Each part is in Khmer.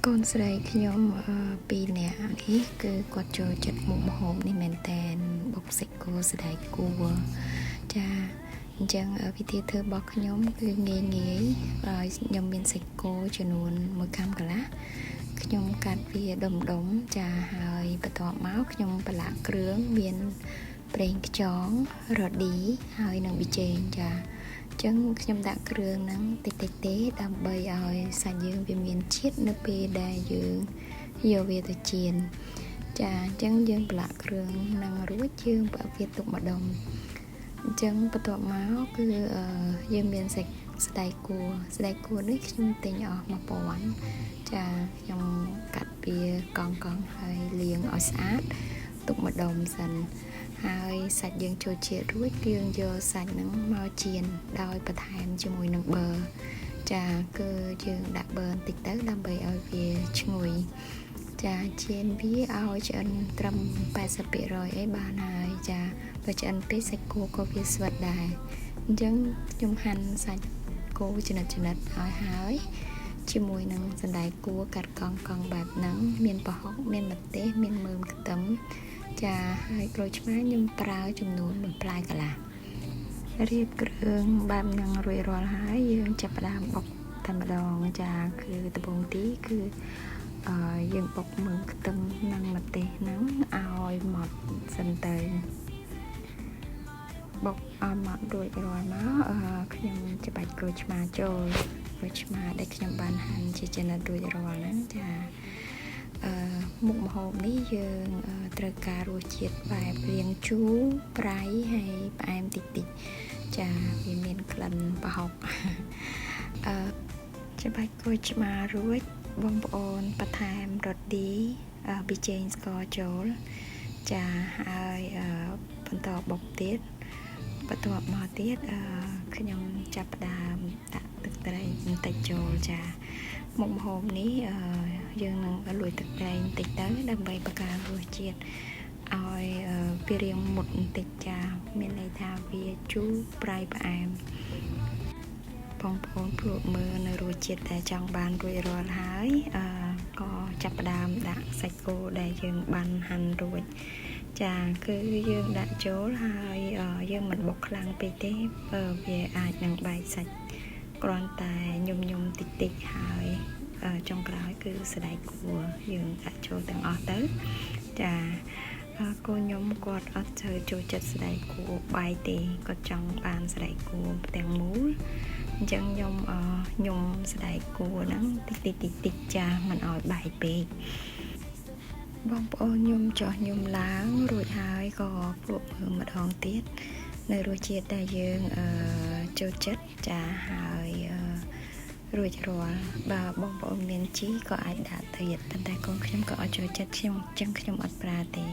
កូនស្រីខ្ញុំពីរនាក់នេះគឺគាត់ចូលចិត្តមុខម្ហូបនេះមែនតែនបុកសាច់គោស្ដាយគួរចាអញ្ចឹងវិធីធ្វើរបស់ខ្ញុំគឺងាយហើយខ្ញុំមានសាច់គោចំនួន1កាំកន្លះខ្ញុំកាត់វាដុំចាហើយបន្ទាប់មកខ្ញុំប្រឡាក់គ្រឿងមានប្រេងខ្យងរ៉ាឌីហើយនិងប៊ីចេងចាចឹងខ្ញុំដាក់គ្រឿងហ្នឹងតិចទេដើម្បីឲ្យសាច់យើងវាមានជាតិនៅពេលដែលយើងយកវាទៅចៀនចាអញ្ចឹងយើងប្រឡាក់គ្រឿងហ្នឹងរួចយើងបើវាទុកម្ដុំអញ្ចឹងបន្ទាប់មកគឺយើងមានសាច់ស្ដាយគួរនេះខ្ញុំទិញអស់1000ចាខ្ញុំកាត់វាកង់ហើយលាងឲ្យស្អាតទុកម្ដុំសិនហើយសាច់យើងចូលជាតិរួចយើងយកសាច់ហ្នឹងមកចៀនដោយបន្ថែមជាមួយនឹងប៊ឺចាគឺយើងដាក់ប៊ឺបន្តិចទៅដើម្បីឲ្យវាឈ្ងុយចាចៀនវាឲ្យឆ្អិនត្រឹម 80% អីបានហើយចាបើឆ្អិនពេកសាច់គោក៏វាស្វិតដែរអញ្ចឹងខ្ញុំហាន់សាច់គោចំណិតឲ្យហើយជាមួយនឹងសណ្តែកគួរកាត់កង់បែបហ្នឹងមានប្រហុកមានម្ទេសមានមើមខ្ទឹមចាហើយក្រូចឆ្មាខ្ញុំប្រើចំនួន1ផ្លែកន្លះរៀបគ្រឿងបែបហ្នឹងរួចរាល់ហើយយើងចាប់ផ្ដើមបុកតែម្ដងចាគឺដំបូងទីគឺយើងបុកមើមខ្ទឹមនិងម្ទេសហ្នឹងឲ្យម៉ត់សិនទៅបុកឲ្យម៉ត់រួចរាល់មកខ្ញុំច្បាច់ក្រូចឆ្មាចូលក្រូចឆ្មាដែលខ្ញុំបានហាន់ជាចំណិតរួចរាល់ហ្នឹងចាមុខម្ហូបនេះយើងត្រូវការរសជាតិបែបរាងជូរប្រៃហើយផ្អែមតិចចាវាមានក្លិនប្រហុកច្បាច់ក្រូចឆ្មារួចបងប្អូនបន្ថែមរ៉ាឌីប៊ីចេងស្ករចូលចាហើយបន្តបុកទៀតបន្ទាប់មកទៀតខ្ញុំចាប់ផ្ដើមដាក់ទឹកត្រីបន្តិចចូលចាមុខម្ហូបនេះយើងនឹងលួចទឹកត្រីបន្តិចទៅដើម្បីបង្កើនរសជាតិឲ្យវារាងមុតបន្តិចចាមានន័យថាវាជូរប្រៃផ្អែមបងប្អូនព្រួកមើលនៅរសជាតិដែលចង់បានរួចរាល់ហើយក៏ចាប់ផ្ដើមដាក់សាច់គោដែលយើងបានហាន់រួចចាគឺយើងដាក់ចូលហើយយើងមិនបុកខ្លាំងពេកទេវាអាចនឹងបែកសាច់គ្រាន់តែញុំតិចហើយចុងក្រោយគឺស្ដាយគួរយើងដាក់ចូលទាំងអស់ទៅចាកូនខ្ញុំគាត់អត់ចូលចិត្តស្ដាយគួរបាយទេគាត់ចង់បានស្ដាយគួរទាំងមូលអញ្ចឹងខ្ញុំញុំស្ដាយគួរហ្នឹងតិចចាមិនឲ្យបាយពេកបងប្អូនខ្ញុំឡើងរួចហើយក៏ភ្លក់មើលម្ដងទៀតនៅរសជាតិដែលយើងចូលចិត្តចាហើយរួចរាល់បើបងប្អូនមានជីក៏អាចដាក់ទៀតប៉ុន្តែកូនខ្ញុំក៏អត់ចូលចិត្តខ្ញុំអត់ប្រើទេ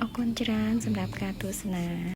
អរគុណច្រើនសម្រាប់ការទស្សនា